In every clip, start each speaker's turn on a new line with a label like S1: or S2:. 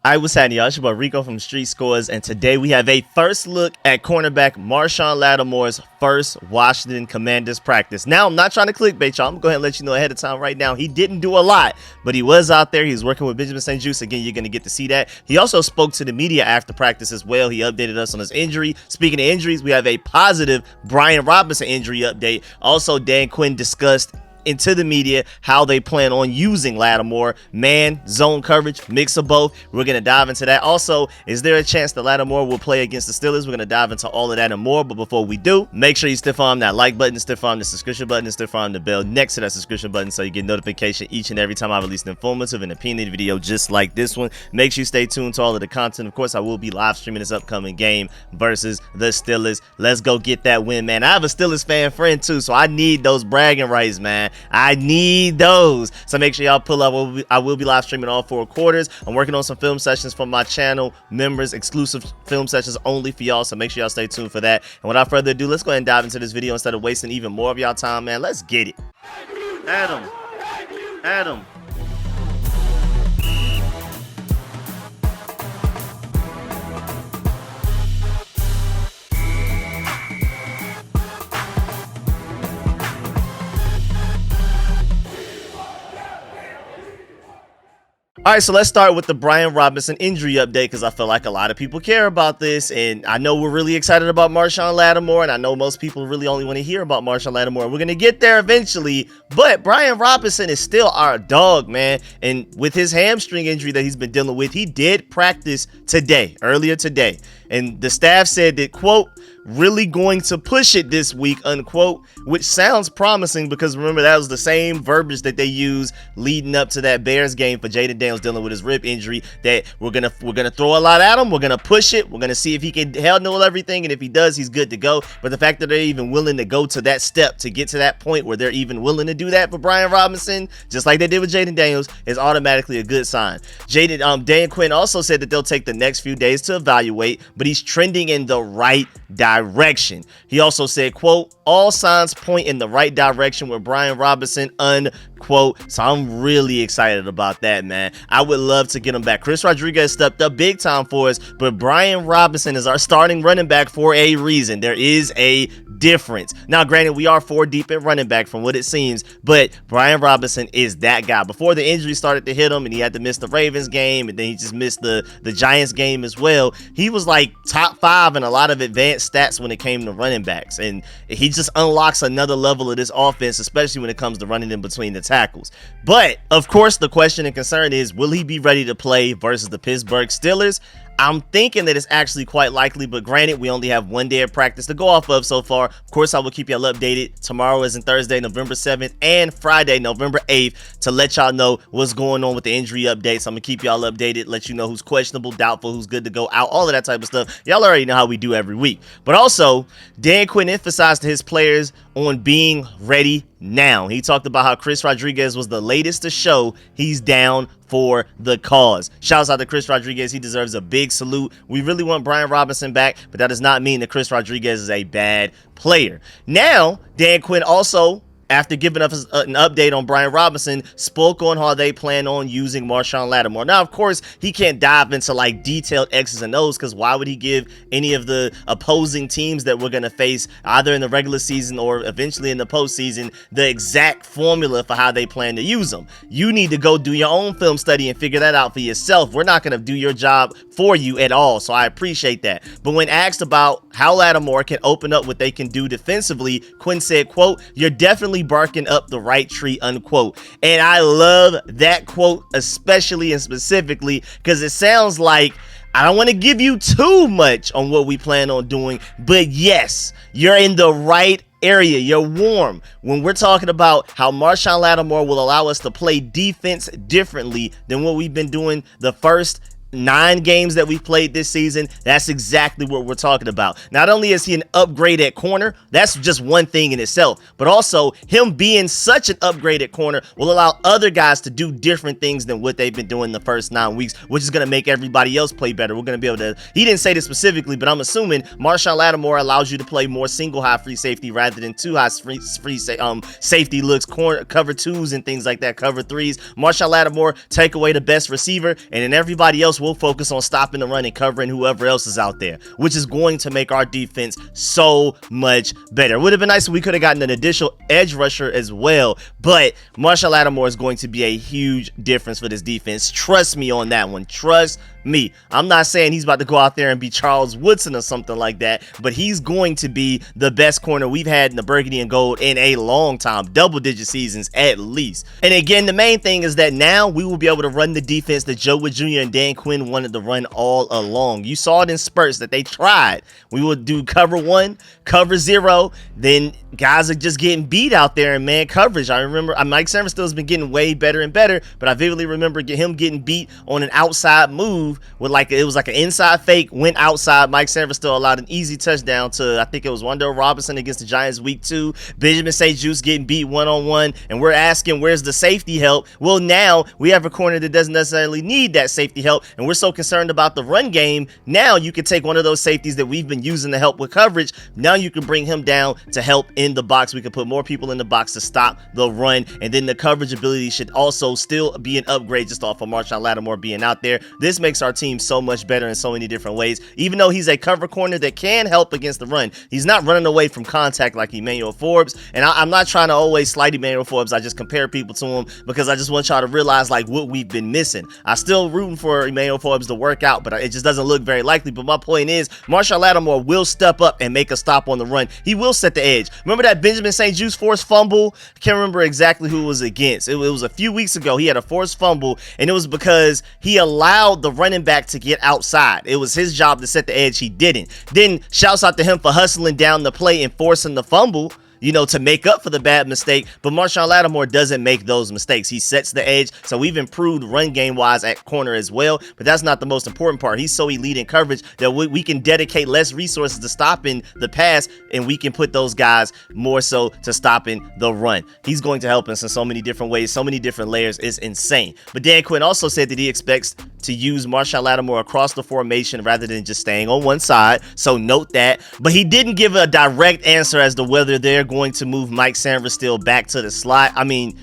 S1: What's happening, y'all? It's your boy Rico from StreetScores, and today we have a first look at cornerback Marshon Lattimore's first Washington Commanders practice. Now, I'm not trying to clickbait y'all. I'm going to go ahead and let you know ahead of time right now. He didn't do a lot, but he was out there. He was working with Benjamin St. Juste. Again, you're going to get to see that. He also spoke to the media after practice as well. He updated us on his injury. Speaking of injuries, we have a positive Brian Robinson injury update. Also, Dan Quinn discussed into the media how they plan on using Lattimore, man, zone coverage, mix of both. We're going to dive into that. Also, is there a chance that Lattimore will play against the Steelers? We're going to dive into all of that and more, but before we do, make sure you stiff arm that like button, stiff arm the subscription button, and stiff arm the bell next to that subscription button so you get notification each and every time I release an informative and opinion video just like this one. Make sure you stay tuned to all of the content. Of course, I will be live streaming this upcoming game versus the Steelers. Let's go get that win, man. I have a Steelers fan friend too, so I need those bragging rights, man. I need those. So make sure y'all pull up. I will be live streaming all 4 quarters. I'm working on some film sessions for my channel members, exclusive film sessions only for y'all. So make sure y'all stay tuned for that. And without further ado, let's go ahead and dive into this video instead of wasting even more of y'all time, man. Let's get it. Adam. All right, so let's start with the Brian Robinson injury update because I feel like a lot of people care about this, and I know we're really excited about Marshon Lattimore, and I know most people really only want to hear about Marshon Lattimore. We're going to get there eventually, but Brian Robinson is still our dog, man, and with his hamstring injury that he's been dealing with, he did practice earlier today, and the staff said that, quote, really going to push it this week, unquote, which sounds promising because remember that was the same verbiage that they used leading up to that Bears game for Jaden Daniels dealing with his rib injury, that we're gonna throw a lot at him, we're gonna push it, we're gonna see if he can handle everything, and if he does, he's good to go. But the fact that they're even willing to go to that step to get to that point where they're even willing to do that for Brian Robinson, just like they did with Jaden Daniels, is automatically a good sign. Dan Quinn also said that they'll take the next few days to evaluate, but he's trending in the right direction. He also said, quote, all signs point in the right direction with Brian Robinson, unquote. So I'm really excited about that, man. I would love to get him back. Chris Rodriguez stepped up big time for us, but Brian Robinson is our starting running back for a reason. There is a difference. Now, granted, we are 4 deep at running back from what it seems, but Brian Robinson is that guy. Before the injury started to hit him and he had to miss the Ravens game and then he just missed the Giants game as well, he was like top 5 in a lot of advanced stats when it came to running backs, and he just unlocks another level of this offense, especially when it comes to running in between the tackles. But of course, the question and concern is, will he be ready to play versus the Pittsburgh Steelers? I'm thinking that it's actually quite likely, but granted, we only have 1 day of practice to go off of so far. Of course, I will keep y'all updated. Tomorrow isn't Thursday, November 7th, and Friday, November 8th, to let y'all know what's going on with the injury updates. I'm going to keep y'all updated, let you know who's questionable, doubtful, who's good to go out, all of that type of stuff. Y'all already know how we do every week. But also, Dan Quinn emphasized to his players on being ready now. He talked about how Chris Rodriguez was the latest to show he's down for the cause. Shouts out to Chris Rodriguez. He deserves a big salute. We really want Brian Robinson back, but that does not mean that Chris Rodriguez is a bad player. Now, Dan Quinn also, after giving us an update on Brian Robinson, spoke on how they plan on using Marshon Lattimore. Now, of course, he can't dive into like detailed X's and O's because why would he give any of the opposing teams that we're going to face either in the regular season or eventually in the postseason the exact formula for how they plan to use them? You need to go do your own film study and figure that out for yourself. We're not going to do your job for you at all, so I appreciate that. But when asked about how Lattimore can open up what they can do defensively, Quinn said, quote, you're definitely barking up the right tree, unquote. And I love that quote, especially and specifically because it sounds like I don't want to give you too much on what we plan on doing, but yes, you're in the right area. You're warm when we're talking about how Marshon Lattimore will allow us to play defense differently than what we've been doing the first 9 games that we've played this season. That's exactly what we're talking about. Not only is he an upgrade at corner, that's just one thing in itself, but also him being such an upgrade at corner will allow other guys to do different things than what they've been doing the first 9 weeks, which is going to make everybody else play better. We're going to be able to, he didn't say this specifically, but I'm assuming Marshon Lattimore allows you to play more single high free safety rather than 2 high free safety looks, corner cover 2s and things like that, cover 3s. Marshon Lattimore take away the best receiver, and then everybody else else, we'll focus on stopping the run and covering whoever else is out there, which is going to make our defense so much better. It would have been nice if we could have gotten an additional edge rusher as well, but Marshon Lattimore is going to be a huge difference for this defense. Trust me on that one. Trust me. I'm not saying he's about to go out there and be Charles Woodson or something like that, but he's going to be the best corner we've had in the burgundy and gold in a long time, double-digit seasons at least. And again, the main thing is that now we will be able to run the defense that Joe Wood Jr. and Dan Quinn wanted to run all along. You saw it in spurts that they tried. We would do cover 1, cover 0, then guys are just getting beat out there in man coverage. I remember Mike Sainristil has been getting way better and better, but I vividly remember him getting beat on an outside move with it was like an inside fake, went outside. Mike Sainristil allowed an easy touchdown to, I think it was Wan'Dale Robinson against the Giants week 2. Benjamin St. Juste getting beat one-on-one, and we're asking, where's the safety help? Well, now we have a corner that doesn't necessarily need that safety help, and we're so concerned about the run game. Now you can take one of those safeties that we've been using to help with coverage. Now you can bring him down to help in the box. We can put more people in the box to stop the run, and then the coverage ability should also still be an upgrade just off of Marshon Lattimore being out there. This makes our team so much better in so many different ways. Even though he's a cover corner that can help against the run, he's not running away from contact like Emmanuel Forbes. And I'm not trying to always slight Emmanuel Forbes. I just compare people to him because I just want y'all to realize what we've been missing. I still rooting for Emmanuel Forbes to work out, but it just doesn't look very likely. But my point is, Marshon Lattimore will step up and make a stop on the run. He will set the edge. Remember that Benjamin St. Juste forced fumble? I can't remember exactly who it was against. It was a few weeks ago. He had a forced fumble, and it was because he allowed the running back to get outside. It was his job to set the edge. He didn't. Then shouts out to him for hustling down the play and forcing the fumble, to make up for the bad mistake. But Marshon Lattimore doesn't make those mistakes. He sets the edge. So we've improved run game wise at corner as well. But that's not the most important part. He's so elite in coverage that we can dedicate less resources to stopping the pass, and we can put those guys more so to stopping the run. He's going to help us in so many different ways, so many different layers. It's insane. But Dan Quinn also said that he expects to use Marshon Lattimore across the formation rather than just staying on one side. So note that. But he didn't give a direct answer as to whether they're going to move Mike Sainristil back to the slot. I mean,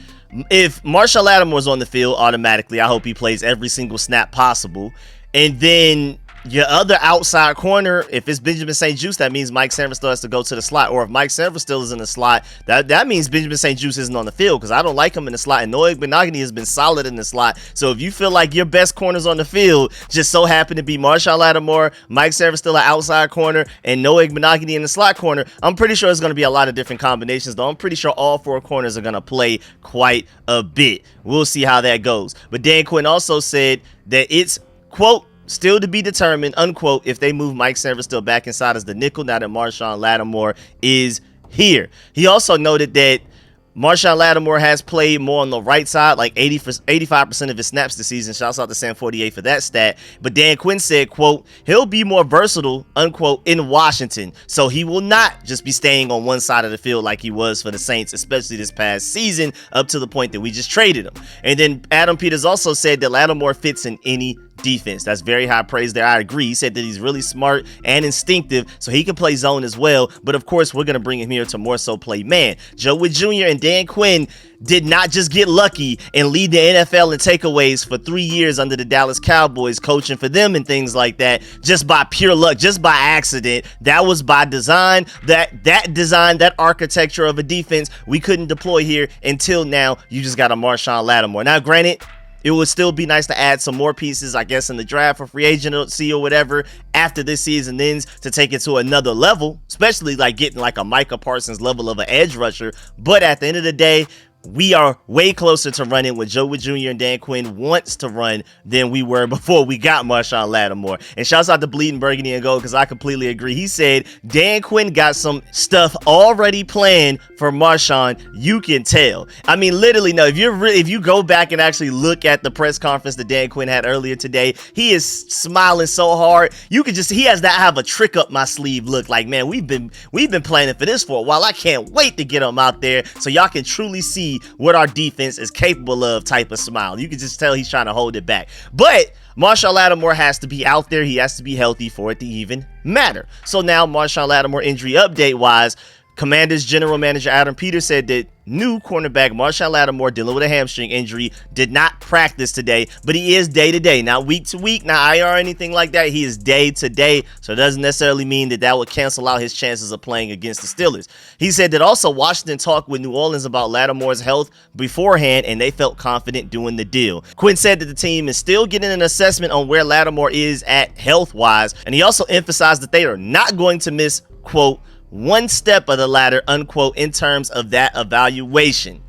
S1: if Marshon Lattimore's on the field, automatically, I hope he plays every single snap possible. And then your other outside corner, if it's Benjamin St. Juste, that means Mike Sainristil has to go to the slot. Or if Mike Sainristil is in the slot, that means Benjamin St. Juste isn't on the field, because I don't like him in the slot. And Noah Benogany has been solid in the slot. So if you feel like your best corners on the field just so happen to be Marshon Lattimore, Mike Sainristil at outside corner, and Noah Benogany in the slot corner, I'm pretty sure it's going to be a lot of different combinations, though. I'm pretty sure all 4 corners are going to play quite a bit. We'll see how that goes. But Dan Quinn also said that it's, quote, still to be determined, unquote, if they move Mike Sainristil back inside as the nickel now that Marshon Lattimore is here. He also noted that Marshon Lattimore has played more on the right side, like 85% of his snaps this season. Shouts out to Sam48 for that stat. But Dan Quinn said, quote, he'll be more versatile, unquote, in Washington. So he will not just be staying on one side of the field like he was for the Saints, especially this past season, up to the point that we just traded him. And then Adam Peters also said that Lattimore fits in any defense. That's very high praise there. I agree. He said that he's really smart and instinctive, so he can play zone as well. But of course, we're going to bring him here to more so play man. Joe Wood Jr. and Dan Quinn did not just get lucky and lead the NFL in takeaways for 3 years under the Dallas Cowboys, coaching for them and things like that, just by pure luck, just by accident. That was by design. That design, that architecture of a defense we couldn't deploy here until now. You just got a Marshon Lattimore. Now, granted, it would still be nice to add some more pieces, I guess, in the draft or free agency or whatever after this season ends to take it to another level, especially like getting like a Micah Parsons level of an edge rusher. But at the end of the day, we are way closer to running what Joe Wood Jr. and Dan Quinn wants to run than we were before we got Marshon Lattimore. And shouts out to Bleeding Burgundy and Gold, because I completely agree. He said Dan Quinn got some stuff already planned for Marshon. You can tell. I mean, literally, no. If you go back and actually look at the press conference that Dan Quinn had earlier today, he is smiling so hard. You could just, he has that have a trick up my sleeve look. Like, man, we've been planning for this for a while. I can't wait to get him out there so y'all can truly see what our defense is capable of type of smile. You can just tell he's trying to hold it back. But Marshon Lattimore has to be out there. He has to be healthy for it to even matter. So now Marshon Lattimore injury update wise, Commanders general manager Adam Peters said that new cornerback Marshon Lattimore, dealing with a hamstring injury, did not practice today, but he is day-to-day, not week-to-week, not IR or anything like that. He is day-to-day, so it doesn't necessarily mean that that would cancel out his chances of playing against the Steelers. He said that also Washington talked with New Orleans about Lattimore's health beforehand, and they felt confident doing the deal. Quinn said that the team is still getting an assessment on where Lattimore is at health-wise, and he also emphasized that they are not going to miss, quote, one step of the ladder, unquote, in terms of that evaluation.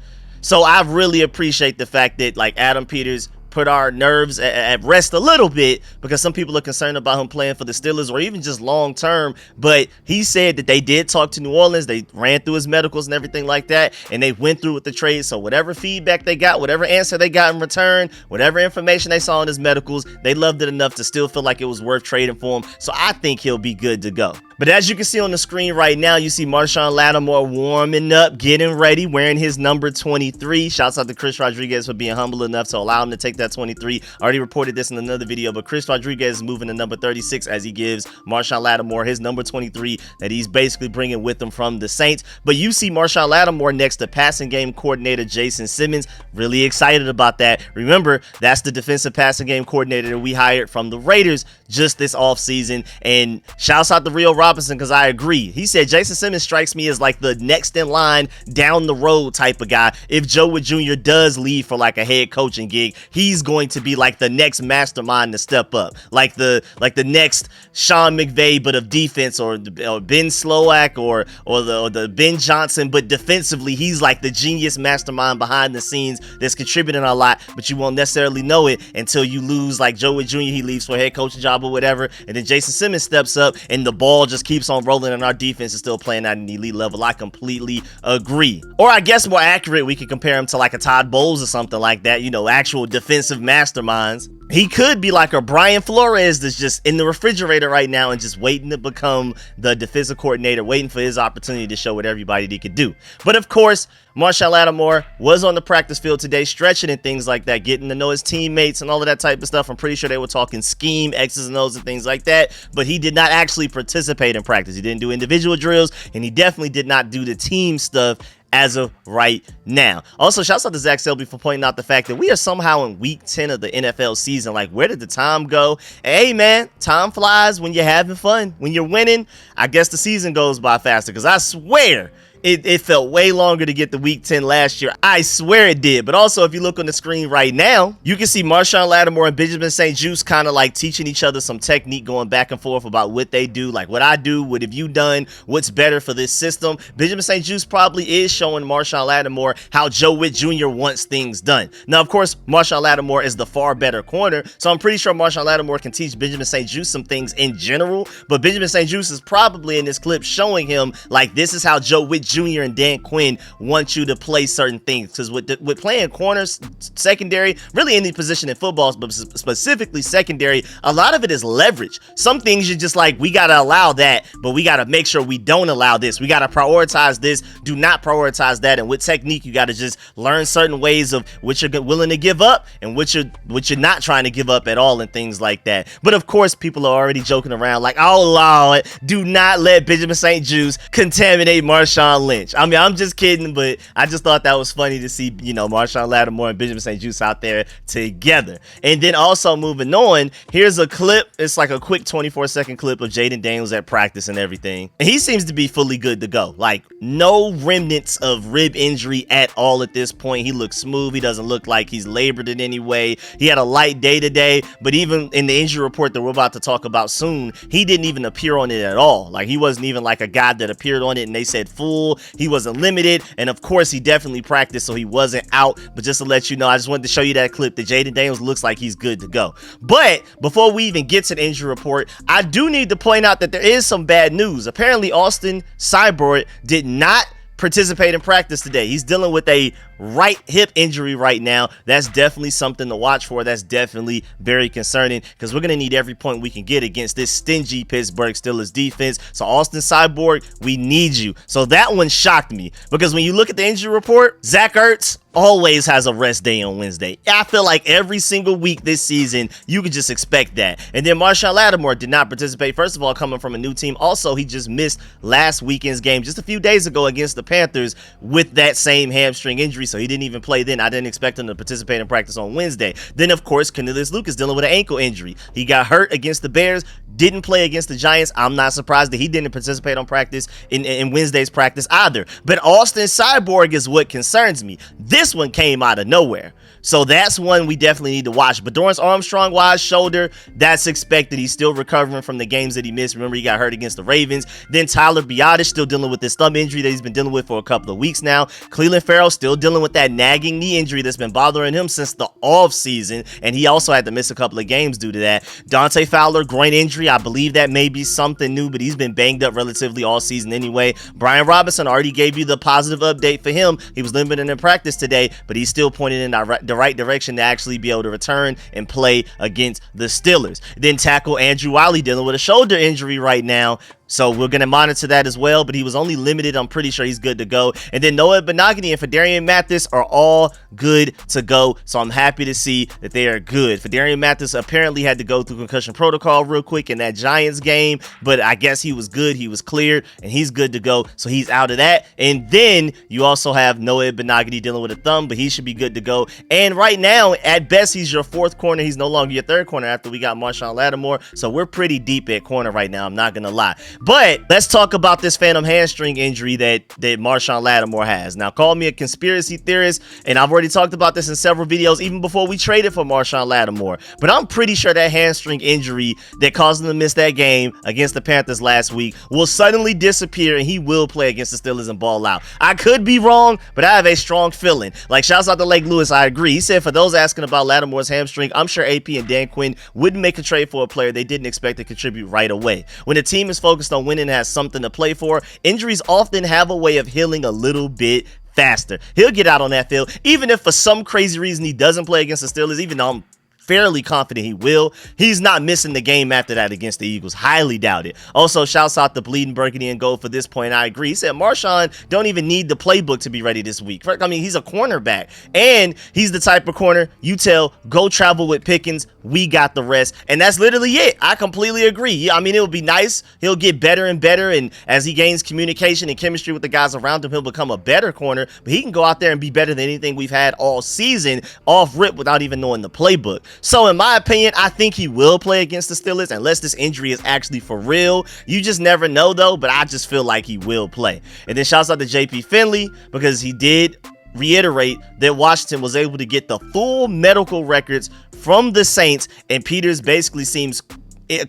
S1: So I really appreciate the fact that, like, Adam Peters put our nerves at rest a little bit, because some people are concerned about him playing for the Steelers or even just long term. But he said that they did talk to New Orleans, they ran through his medicals and everything like that, and they went through with the trade. So whatever feedback they got, whatever answer they got in return, whatever information they saw in his medicals, they loved it enough to still feel like it was worth trading for him. So I think he'll be good to go. But as you can see on the screen right now, you see Marshon Lattimore warming up, getting ready, wearing his number 23. Shouts out to Chris Rodriguez for being humble enough to allow him to take that 23. I already reported this in another video, but Chris Rodriguez is moving to number 36 as he gives Marshon Lattimore his number 23 that he's basically bringing with him from the Saints. But you see Marshon Lattimore next to passing game coordinator Jason Simmons. Really excited about that. Remember, that's the defensive passing game coordinator that we hired from the Raiders just this offseason. And shouts out to Rio Robinson, because I agree. He said Jason Simmons strikes me as like the next in line down the road type of guy. If Joe Wood Jr. does leave for like a head coaching gig, he's going to be like the next mastermind to step up, like the next Sean McVay but of defense, or Ben Slowak or the Ben Johnson, but defensively he's like the genius mastermind behind the scenes that's contributing a lot, but you won't necessarily know it until you lose. Like Joe Wood Jr., he leaves for a head coaching job or whatever, and then Jason Simmons steps up and the ball just keeps on rolling and our defense is still playing at an elite level. I completely agree. Or I guess more accurate, we could compare him to like a Todd Bowles or something like that, you know, actual defensive masterminds. He could be like a Brian Flores that's just in the refrigerator right now and just waiting to become the defensive coordinator, waiting for his opportunity to show what everybody he could do. But of course, Marshon Lattimore was on the practice field today, stretching and things like that, getting to know his teammates and all of that type of stuff. I'm pretty sure they were talking scheme, X's and O's and things like that, but he did not actually participate in practice. He didn't do individual drills, and he definitely did not do the team stuff as of right now. Also, shouts out to Zach Selby for pointing out the fact that we are somehow in week 10 of the NFL season. Like, where did the time go? Hey man, time flies when you're having fun. When you're winning, I guess the season goes by faster, because I swear it felt way longer to get to week 10 last year. I swear it did. But also, if you look on the screen right now, you can see Marshon Lattimore and Benjamin St-Juste kind of like teaching each other some technique, going back and forth about what they do, like what I do, what have you done, what's better for this system. Benjamin St-Juste probably is showing Marshon Lattimore how Joe Witt Jr. wants things done. Now, of course, Marshon Lattimore is the far better corner, so I'm pretty sure Marshon Lattimore can teach Benjamin St-Juste some things in general, but Benjamin St-Juste is probably in this clip showing him like, this is how Joe Witt Jr. and Dan Quinn want you to play certain things. Because with playing corners, secondary, really any position in football, but specifically secondary, a lot of it is leverage. Some things you're just like, we got to allow that, but we got to make sure we don't allow this. We got to prioritize this, do not prioritize that. And with technique, you got to just learn certain ways of which you're willing to give up and which you're not trying to give up at all, and things like that. But of course, people are already joking around like, oh Lord, do not let Benjamin St-Juste contaminate Marshawn Lynch. I mean, I'm just kidding, but I just thought that was funny to see, you know, Marshon Lattimore and Benjamin St-Juste out there together. And then also moving on, here's a clip. It's like a quick 24-second clip of Jaden Daniels at practice and everything. And he seems to be fully good to go. Like, no remnants of rib injury at all at this point. He looks smooth. He doesn't look like he's labored in any way. He had a light day today, but even in the injury report that we're about to talk about soon, he didn't even appear on it at all. Like, he wasn't even like a guy that appeared on it and they said full. He wasn't limited, and of course he definitely practiced, so he wasn't out. But just to let you know, I just wanted to show you that clip that Jaden Daniels looks like he's good to go. But before we even get to the injury report, I do need to point out that there is some bad news. Apparently Austin Cyborg did not participate in practice today. He's dealing with a right hip injury right now. That's definitely something to watch for. That's definitely very concerning, because we're going to need every point we can get against this stingy Pittsburgh Steelers defense. So Austin Cyborg, we need you. So that one shocked me, because when you look at the injury report, Zach Ertz always has a rest day on Wednesday. I feel like every single week this season, you could just expect that. And then Marshon Lattimore did not participate. First of all, coming from a new team. Also, he just missed last weekend's game just a few days ago against the Panthers with that same hamstring injury, so he didn't even play then. I didn't expect him to participate in practice on Wednesday. Then, of course, Cornelius Lucas dealing with an ankle injury. He got hurt against the Bears, didn't play against the Giants. I'm not surprised that he didn't participate on practice in Wednesday's practice either. But Austin Cyborg is what concerns me. This one came out of nowhere. So that's one we definitely need to watch. But Dorrance Armstrong, wide shoulder, that's expected. He's still recovering from the games that he missed. Remember, he got hurt against the Ravens. Then Tyler Biadasz still dealing with this thumb injury that he's been dealing with for a couple of weeks now. Cleveland Farrell still dealing with that nagging knee injury that's been bothering him since the offseason, and he also had to miss a couple of games due to that. Dante Fowler, groin injury. I believe that may be something new, but he's been banged up relatively all season anyway. Brian Robinson already gave you the positive update for him. He was limited in practice today, but he's still pointing in the right direction to actually be able to return and play against the Steelers. Then tackle Andrew Wiley dealing with a shoulder injury right now. So we're going to monitor that as well, but he was only limited. I'm pretty sure he's good to go. And then Noah Benogany and Fedarian Mathis are all good to go. So I'm happy to see that they are good. Fedarian Mathis apparently had to go through concussion protocol real quick in that Giants game, but I guess he was good. He was cleared and he's good to go. So he's out of that. And then you also have Noah Benogany dealing with a thumb, but he should be good to go. And right now, at best, he's your fourth corner. He's no longer your third corner after we got Marshon Lattimore. So we're pretty deep at corner right now. I'm not going to lie. But let's talk about this phantom hamstring injury that Marshon Lattimore has. Now, call me a conspiracy theorist, and I've already talked about this in several videos, even before we traded for Marshon Lattimore. But I'm pretty sure that hamstring injury that caused him to miss that game against the Panthers last week will suddenly disappear, and he will play against the Steelers and ball out. I could be wrong, but I have a strong feeling. Like, shouts out to Lake Lewis, I agree. He said, for those asking about Lattimore's hamstring, I'm sure AP and Dan Quinn wouldn't make a trade for a player they didn't expect to contribute right away. When a team is focused on winning and has something to play for, injuries often have a way of healing a little bit faster. He'll get out on that field, even if for some crazy reason he doesn't play against the Steelers, even though I'm fairly confident he will. He's not missing the game after that against the Eagles. Highly doubt it. Also, shouts out to Bleeding Burgundy and Gold for this point. I agree. He said Marshon don't even need the playbook to be ready this week. I mean, he's a cornerback, and he's the type of corner you tell, go travel with Pickens. We got the rest. And that's literally it. I completely agree. I mean, it would be nice. He'll get better and better, and as he gains communication and chemistry with the guys around him, he'll become a better corner, but he can go out there and be better than anything we've had all season off rip without even knowing the playbook. So in my opinion, I think he will play against the Steelers unless this injury is actually for real. You just never know though, but I just feel like he will play. And then shouts out to JP Finley because he did reiterate that Washington was able to get the full medical records from the Saints, and Peters basically seems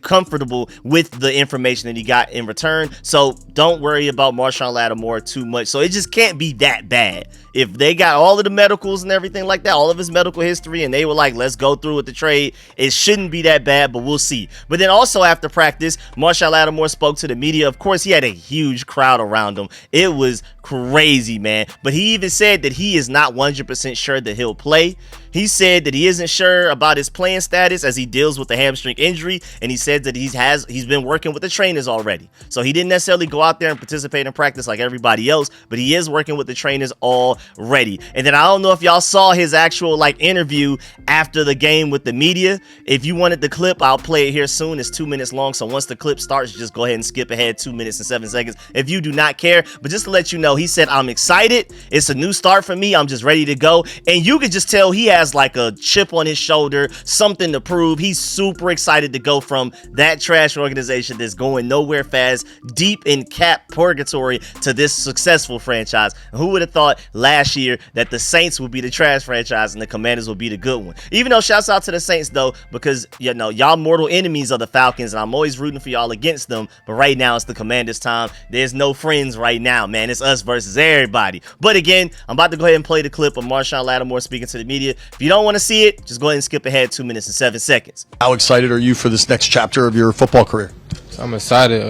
S1: comfortable with the information that he got in return. So don't worry about Marshon Lattimore too much. So it just can't be that bad. If they got all of the medicals and everything like that, all of his medical history, and they were like, let's go through with the trade, it shouldn't be that bad, but we'll see. But then also after practice, Marshon Lattimore spoke to the media. Of course, he had a huge crowd around him. It was crazy, man. But he even said that he is not 100% sure that he'll play. He said that he isn't sure about his playing status as he deals with the hamstring injury, and he said that he's been working with the trainers already. So he didn't necessarily go out there and participate in practice like everybody else, but he is working with the trainers already. And then I don't know if y'all saw his actual interview after the game with the media. If you wanted the clip, I'll play it here soon. It's 2 minutes long, so once the clip starts, just go ahead and skip ahead 2 minutes and 7 seconds if you do not care. But just to let you know, he said, I'm excited. It's a new start for me. I'm just ready to go. And you could just tell he has like a chip on his shoulder, something to prove. He's super excited to go from that trash organization that's going nowhere fast, deep in cap purgatory, to this successful franchise. And who would have thought last year that the Saints would be the trash franchise and the Commanders would be the good one? Even though shouts out to the Saints though, because you know y'all mortal enemies are the Falcons, and I'm always rooting for y'all against them. But right now it's the Commanders' time. There's no friends right now, man. It's us versus everybody. But again, I'm about to go ahead and play the clip of Marshon Lattimore speaking to the media. If you don't want to see it, just go ahead and skip ahead 2 minutes and 7 seconds.
S2: How excited are you for this next chapter of your football career?
S3: I'm excited.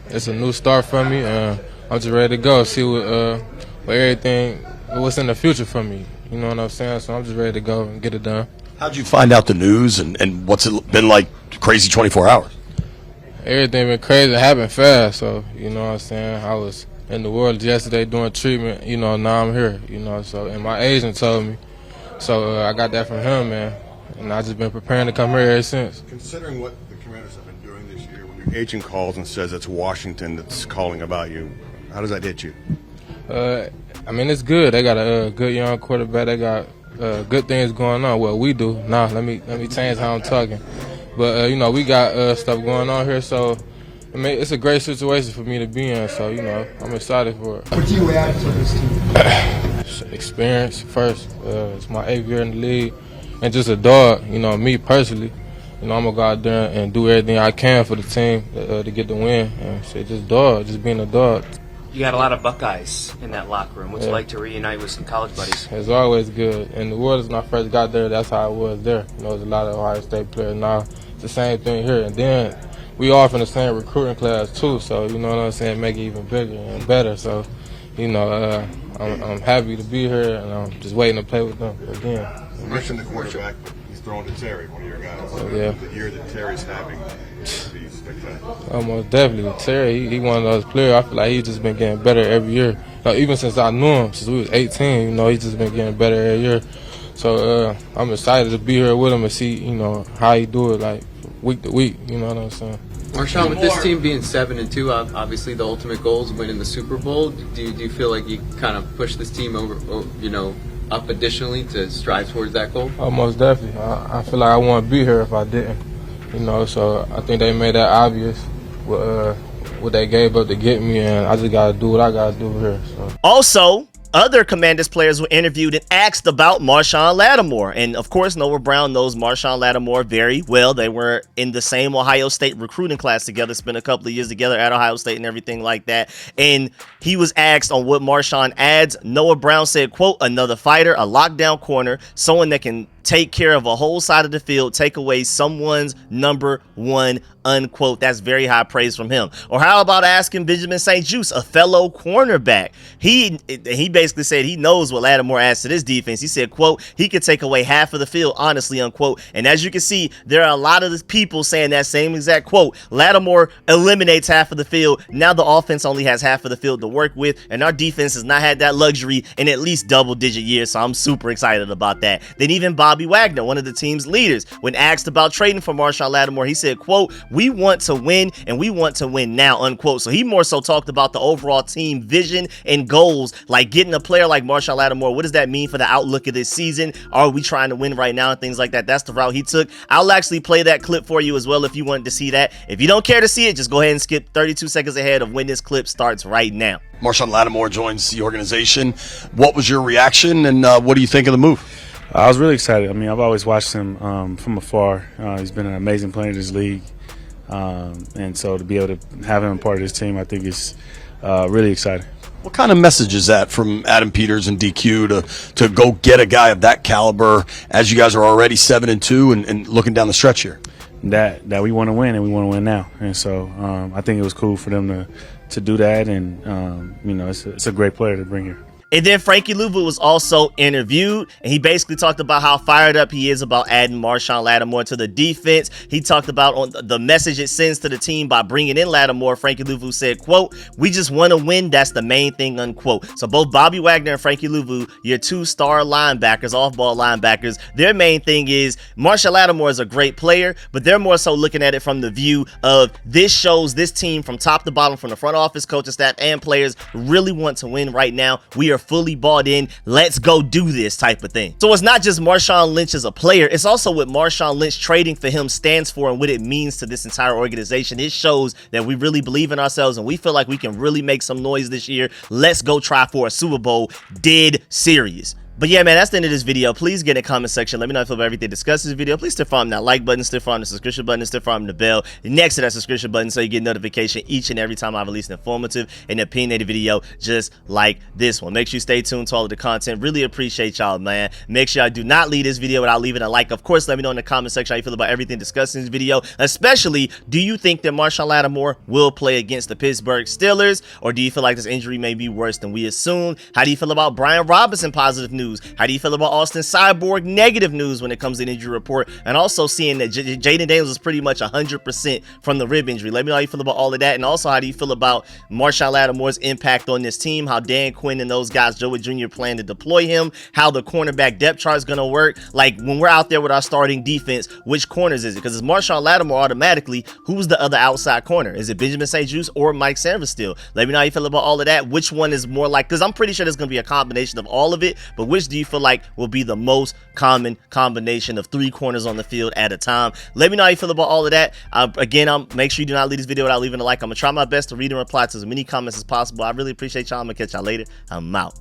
S3: It's a new start for me. I'm just ready to go, see what's in the future for me. You know what I'm saying? So I'm just ready to go and get it done.
S2: How'd you find out the news, and what's it been like? Crazy 24 hours.
S3: Everything been crazy. It happened fast, so you know what I'm saying. I was in the world yesterday doing treatment. You know, now I'm here. You know, so and my agent told me, so I got that from him, man. And I just been preparing to come here ever since.
S4: Considering what the Commanders have been doing this year, when your agent calls and says it's Washington that's calling about you, how does that hit you?
S3: I mean, it's good. They got a good young quarterback. They got good things going on. Well, we do. Now, let me change how I'm talking. But, you know, we got stuff going on here. So, I mean, it's a great situation for me to be in. So, you know, I'm excited for it.
S5: What do you add to this team?
S3: Experience first. It's my 8th year in the league. And just a dog, you know, me personally. You know, I'm going to go out there and do everything I can for the team to get the win. And say just dog, just being a dog.
S6: You got a lot of Buckeyes in that locker room. What's it like to reunite with some college buddies?
S3: It's always good. In the Waters, when I first got there, that's how it was there. You know, there's a lot of Ohio State players. Now, it's the same thing here. And then we all from the same recruiting class, too. So, you know what I'm saying, make it even bigger and better. So, you know, I'm happy to be here, and I'm just waiting to play with them again.
S4: You mentioned the quarterback, but he's throwing to Terry, one of your guys.
S3: Yeah.
S4: The year that Terry's having would be spectacular.
S3: Almost definitely. Terry, he one of those players. I feel like he's just been getting better every year. Like, even since I knew him, since we was 18, you know, he's just been getting better every year. So I'm excited to be here with him and see, you know, how he do it, like, week to week. You know what I'm saying?
S7: Marshon, with this team being 7-2, obviously the ultimate goal is winning the Super Bowl. Do you feel like you kind of push this team over, you know, up additionally to strive towards that goal?
S3: Oh, most definitely. I feel like I wouldn't be here if I didn't. You know, so I think they made that obvious with what they gave up to get me, and I just got to do what I got to do here. So.
S1: Also, other Commanders players were interviewed and asked about Marshon Lattimore. And of course, Noah Brown knows Marshon Lattimore very well. They were in the same Ohio State recruiting class together, spent a couple of years together at Ohio State and everything like that. And he was asked on what Marshon adds. Noah Brown said, quote, another fighter, a lockdown corner, someone that can take care of a whole side of the field, take away someone's number one, unquote. That's very high praise from him. Or how about asking Benjamin St. Juste, a fellow cornerback? He basically said he knows what Lattimore adds to this defense. He said, quote, he could take away half of the field, honestly, unquote. And as you can see, there are a lot of people saying that same exact quote. Lattimore eliminates half of the field. Now the offense only has half of the field to work with, and our defense has not had that luxury in at least double-digit years, so I'm super excited about that. Then even Bobby Wagner, one of the team's leaders, when asked about trading for Marshon Lattimore, he said, quote, we want to win, and we want to win now, unquote. So he more so talked about the overall team vision and goals, like getting a player like Marshon Lattimore. What does that mean for the outlook of this season? Are we trying to win right now and things like that? That's the route he took. I'll actually play that clip for you as well if you wanted to see that. If you don't care to see it, just go ahead and skip 32 seconds ahead of when this clip starts right now.
S2: Marshon Lattimore joins the organization. What was your reaction, and what do you think of the move?
S8: I was really excited. I mean, I've always watched him from afar. He's been an amazing player in this league. And so to be able to have him part of this team, I think is really exciting.
S2: What kind of message is that from Adam Peters and DQ to go get a guy of that caliber as you guys are already 7-2 and looking down the stretch here?
S8: That we want to win, and we want to win now. And so I think it was cool for them to do that, and you know, it's a great player to bring here.
S1: And then Frankie Louvu was also interviewed, and he basically talked about how fired up he is about adding Marshon Lattimore to the defense. He talked about on the message it sends to the team by bringing in Lattimore. Frankie Louvu said, quote, we just want to win. That's the main thing, unquote. So both Bobby Wagner and Frankie Louvu, your two star linebackers, off-ball linebackers, their main thing is Marshon Lattimore is a great player, but they're more so looking at it from the view of this shows this team from top to bottom, from the front office, coaching staff, and players really want to win right now. We are fully bought in. Let's go do this type of thing. So it's not just Marshawn Lynch as a player, it's also what Marshawn Lynch trading for him stands for and what it means to this entire organization. It shows that we really believe in ourselves and we feel like we can really make some noise this year. Let's go try for a Super Bowl. Dead serious. But yeah, man, that's the end of this video. Please get in the comment section. Let me know how you feel about everything discussed in this video. Please stick farm that like button, stick farm the subscription button, stick farm the bell next to that subscription button so you get notification each and every time I release an informative and opinionated video just like this one. Make sure you stay tuned to all of the content. Really appreciate y'all, man. Make sure I do not leave this video without leaving a like. Of course, let me know in the comment section how you feel about everything discussed in this video. Especially, do you think that Marshon Lattimore will play against the Pittsburgh Steelers? Or do you feel like this injury may be worse than we assume? How do you feel about Brian Robinson positive news? news? How do you feel about Austin Cyborg negative news when it comes to the injury report? And also seeing that Jaden Daniels is pretty much 100% from the rib injury. Let me know how you feel about all of that. And also, how do you feel about Marshon Lattimore's impact on this team? How Dan Quinn and those guys, Joey Jr., plan to deploy him? How the cornerback depth chart is going to work? Like, when we're out there with our starting defense, which corners is it? Because it's Marshon Lattimore automatically. Who's the other outside corner? Is it Benjamin St. Juste or Mike Sanford still? Let me know how you feel about all of that. Which one is more like, because I'm pretty sure there's going to be a combination of all of it, but which do you feel like will be the most common combination of 3 corners on the field at a time? Let me know how you feel about all of that. Again, make sure you do not leave this video without leaving a like. I'm going to try my best to read and reply to as many comments as possible. I really appreciate y'all. I'm going to catch y'all later. I'm out.